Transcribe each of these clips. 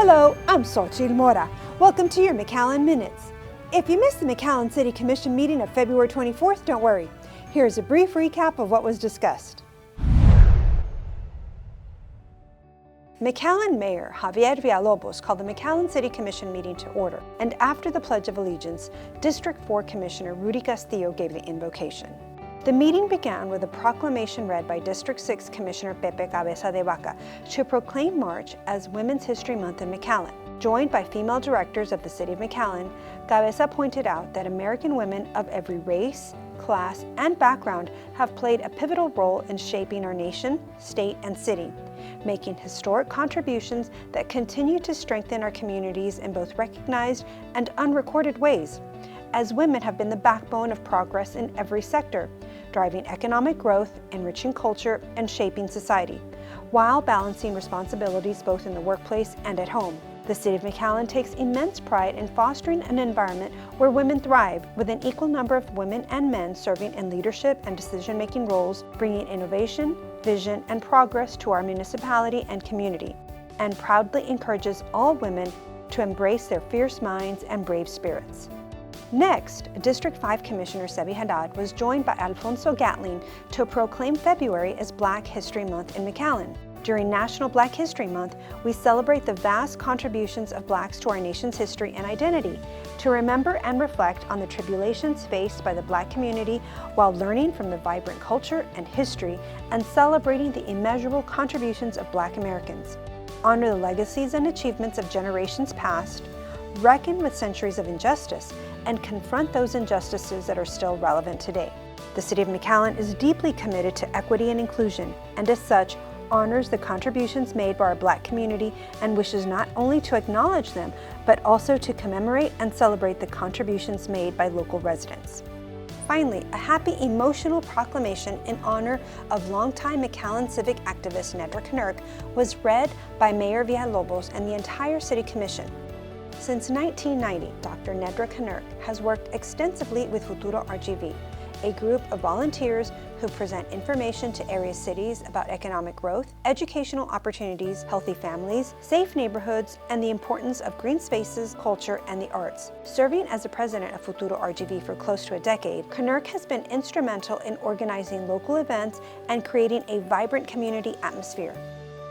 Hello, I'm Xochitl Mora. Welcome to your McAllen Minutes. If you missed the McAllen City Commission meeting of February 24th, don't worry. Here's a brief recap of what was discussed. McAllen Mayor Javier Villalobos called the McAllen City Commission meeting to order, and after the Pledge of Allegiance, District 4 Commissioner Rudy Castillo gave the invocation. The meeting began with a proclamation read by District 6 Commissioner Pepe Cabeza de Vaca to proclaim March as Women's History Month in McAllen. Joined by female directors of the City of McAllen, Cabeza pointed out that American women of every race, class, and background have played a pivotal role in shaping our nation, state, and city, making historic contributions that continue to strengthen our communities in both recognized and unrecorded ways, as women have been the backbone of progress in every sector, driving economic growth, enriching culture, and shaping society, while balancing responsibilities both in the workplace and at home. The City of McAllen takes immense pride in fostering an environment where women thrive, with an equal number of women and men serving in leadership and decision-making roles, bringing innovation, vision, and progress to our municipality and community, and proudly encourages all women to embrace their fierce minds and brave spirits. Next, District 5 Commissioner Sebi Haddad was joined by Alfonso Gatling to proclaim February as Black History Month in McAllen. During National Black History Month, we celebrate the vast contributions of Blacks to our nation's history and identity, to remember and reflect on the tribulations faced by the Black community while learning from the vibrant culture and history and celebrating the immeasurable contributions of Black Americans. Honor the legacies and achievements of generations past, reckon with centuries of injustice, and confront those injustices that are still relevant today. The City of McAllen is deeply committed to equity and inclusion, and as such, honors the contributions made by our Black community and wishes not only to acknowledge them, but also to commemorate and celebrate the contributions made by local residents. Finally, a happy, emotional proclamation in honor of longtime McAllen civic activist Nedra Knurk was read by Mayor Villalobos and the entire City Commission. Since 1990, Dr. Nedra Knurk has worked extensively with Futuro RGV, a group of volunteers who present information to area cities about economic growth, educational opportunities, healthy families, safe neighborhoods, and the importance of green spaces, culture, and the arts. Serving as the president of Futuro RGV for close to a decade, Knurk has been instrumental in organizing local events and creating a vibrant community atmosphere.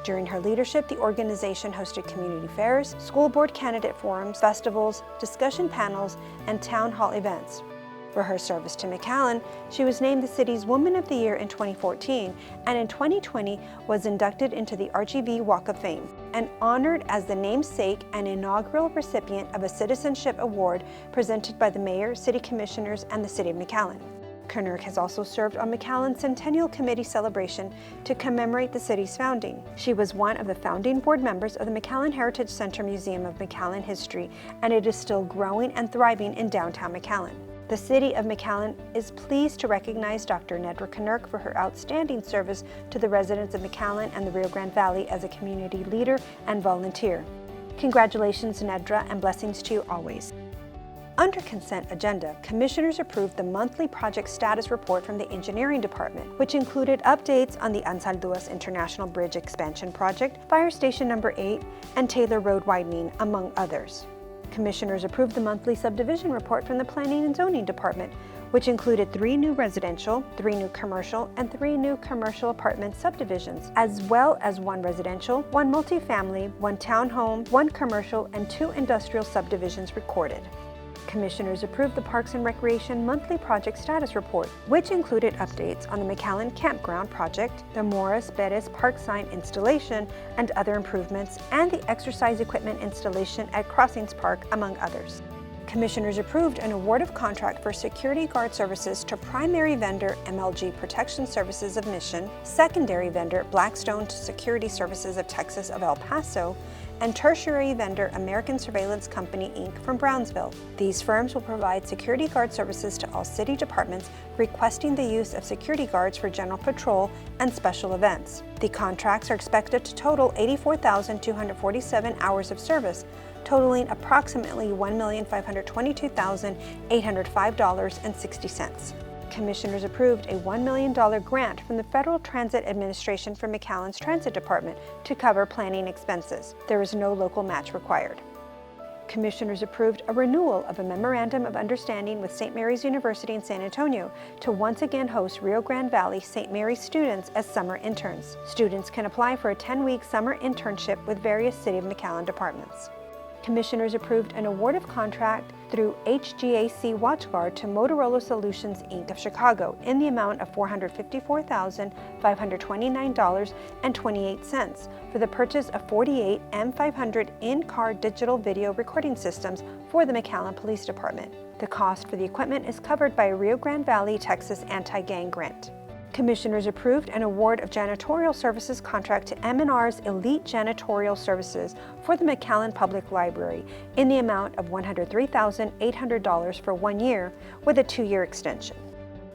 During her leadership, the organization hosted community fairs, school board candidate forums, festivals, discussion panels, and town hall events. For her service to McAllen, she was named the city's Woman of the Year in 2014, and in 2020 was inducted into the RGV Walk of Fame, and honored as the namesake and inaugural recipient of a citizenship award presented by the mayor, city commissioners, and the City of McAllen. Knurk has also served on McAllen's Centennial Committee celebration to commemorate the city's founding. She was one of the founding board members of the McAllen Heritage Center Museum of McAllen History, and it is still growing and thriving in downtown McAllen. The City of McAllen is pleased to recognize Dr. Nedra Knurk for her outstanding service to the residents of McAllen and the Rio Grande Valley as a community leader and volunteer. Congratulations, Nedra, and blessings to you always. Under consent agenda, commissioners approved the monthly project status report from the engineering department, which included updates on the Ansalduas International Bridge Expansion Project, Fire Station Number 8, and Taylor Road widening, among others. Commissioners approved the monthly subdivision report from the Planning and Zoning Department, which included 3 new residential, 3 new commercial, and 3 new commercial apartment subdivisions, as well as 1 residential, 1 multifamily, 1 townhome, 1 commercial, and 2 industrial subdivisions recorded. Commissioners approved the Parks and Recreation monthly project status report, which included updates on the McAllen Campground project, the Morris Perez Park sign installation and other improvements, and the exercise equipment installation at Crossings Park, among others. Commissioners approved an award of contract for security guard services to primary vendor MLG Protection Services of Mission, secondary vendor Blackstone Security Services of Texas of El Paso, and tertiary vendor American Surveillance Company, Inc. from Brownsville. These firms will provide security guard services to all city departments requesting the use of security guards for general patrol and special events. The contracts are expected to total 84,247 hours of service, totaling approximately $1,522,805.60. Commissioners approved a $1 million grant from the Federal Transit Administration for McAllen's Transit Department to cover planning expenses. There is no local match required. Commissioners approved a renewal of a Memorandum of Understanding with St. Mary's University in San Antonio to once again host Rio Grande Valley St. Mary's students as summer interns. Students can apply for a 10-week summer internship with various City of McAllen departments. Commissioners approved an award of contract through HGAC WatchGuard to Motorola Solutions, Inc. of Chicago in the amount of $454,529.28 for the purchase of 48 M500 in-car digital video recording systems for the McAllen Police Department. The cost for the equipment is covered by a Rio Grande Valley, Texas anti-gang grant. Commissioners approved an award of janitorial services contract to M&R's Elite Janitorial Services for the McAllen Public Library in the amount of $103,800 for 1 year with a 2-year extension.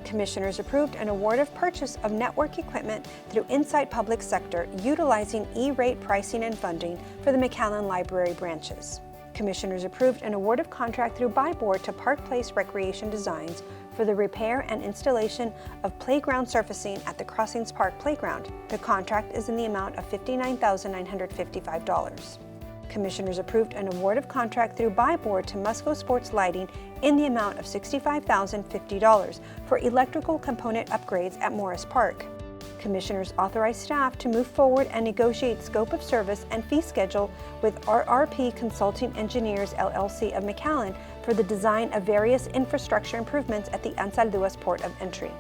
Commissioners approved an award of purchase of network equipment through Insight Public Sector utilizing E-rate pricing and funding for the McAllen Library branches. Commissioners approved an award of contract through Buy Board to Park Place Recreation Designs for the repair and installation of playground surfacing at the Crossings Park Playground. The contract is in the amount of $59,955. Commissioners approved an award of contract through Buy Board to Musco Sports Lighting in the amount of $65,050 for electrical component upgrades at Morris Park. Commissioners authorized staff to move forward and negotiate scope of service and fee schedule with RRP Consulting Engineers LLC of McAllen for the design of various infrastructure improvements at the Anzalduas Port of Entry.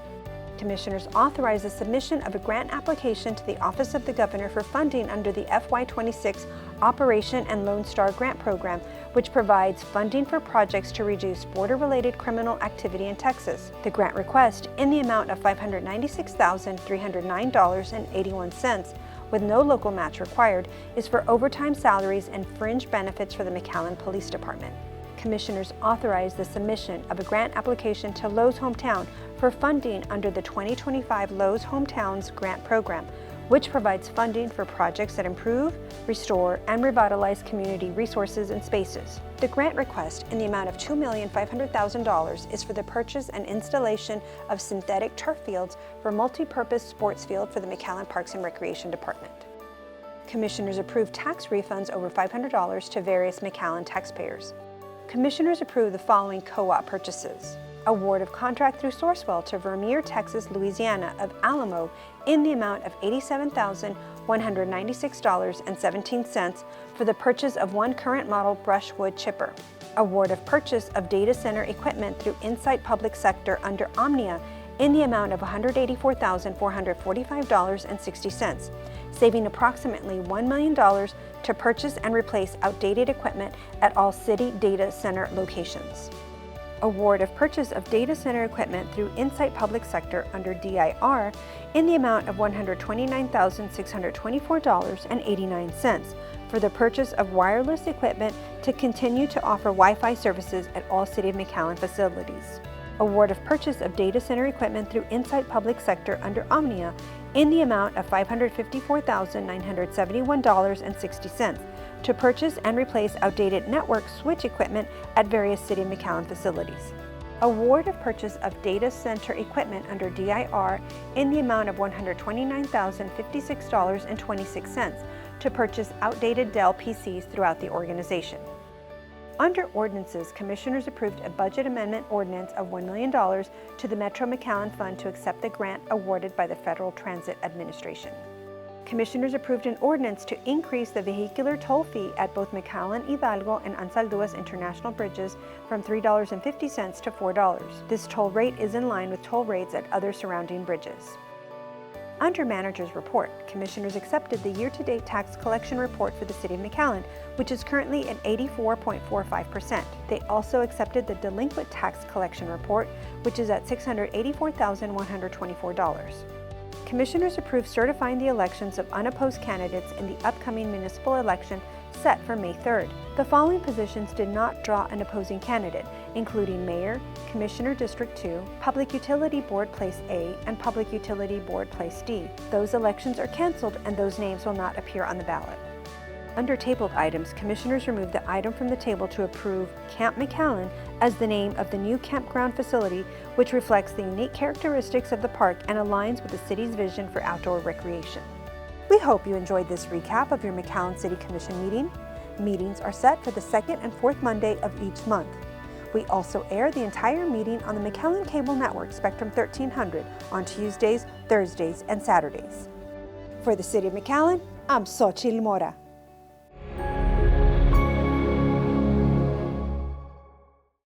Commissioners authorized the submission of a grant application to the Office of the Governor for funding under the FY26 Operation and Lone Star Grant Program, which provides funding for projects to reduce border-related criminal activity in Texas. The grant request, in the amount of $596,309.81, with no local match required, is for overtime salaries and fringe benefits for the McAllen Police Department. Commissioners authorized the submission of a grant application to Lowe's Hometown for funding under the 2025 Lowe's Hometowns Grant Program, which provides funding for projects that improve, restore, and revitalize community resources and spaces. The grant request, in the amount of $2,500,000, is for the purchase and installation of synthetic turf fields for multi-purpose sports field for the McAllen Parks and Recreation Department. Commissioners approved tax refunds over $500 to various McAllen taxpayers. Commissioners approved the following co-op purchases. Award of contract through Sourcewell to Vermeer, Texas, Louisiana of Alamo in the amount of $87,196.17 for the purchase of 1 current model brushwood chipper. Award of purchase of data center equipment through Insight Public Sector under Omnia in the amount of $184,445.60, saving approximately $1 million to purchase and replace outdated equipment at all city data center locations. Award of purchase of data center equipment through Insight Public Sector under DIR in the amount of $129,624.89 for the purchase of wireless equipment to continue to offer Wi-Fi services at all City of McAllen facilities. Award of purchase of data center equipment through Insight Public Sector under Omnia in the amount of $554,971.60 to purchase and replace outdated network switch equipment at various City of McAllen facilities. Award of purchase of data center equipment under DIR in the amount of $129,056.26 to purchase outdated Dell PCs throughout the organization. Under ordinances, Commissioners approved a budget amendment ordinance of $1 million to the Metro McAllen Fund to accept the grant awarded by the Federal Transit Administration. Commissioners approved an ordinance to increase the vehicular toll fee at both McAllen, Hidalgo, and Anzalduas International Bridges from $3.50 to $4. This toll rate is in line with toll rates at other surrounding bridges. Under Manager's Report, Commissioners accepted the year-to-date tax collection report for the City of McAllen, which is currently at 84.45%. They also accepted the delinquent tax collection report, which is at $684,124. Commissioners approved certifying the elections of unopposed candidates in the upcoming municipal election set for May 3rd. The following positions did not draw an opposing candidate, including Mayor, Commissioner District 2, Public Utility Board Place A, and Public Utility Board Place D. Those elections are canceled and those names will not appear on the ballot. Under tabled items, Commissioners removed the item from the table to approve Camp McAllen as the name of the new campground facility, which reflects the unique characteristics of the park and aligns with the city's vision for outdoor recreation. We hope you enjoyed this recap of your McAllen City Commission meeting. Meetings are set for the second and fourth Monday of each month. We also air the entire meeting on the McAllen Cable Network Spectrum 1300 on Tuesdays, Thursdays, and Saturdays. For the City of McAllen, I'm Xochitl Mora.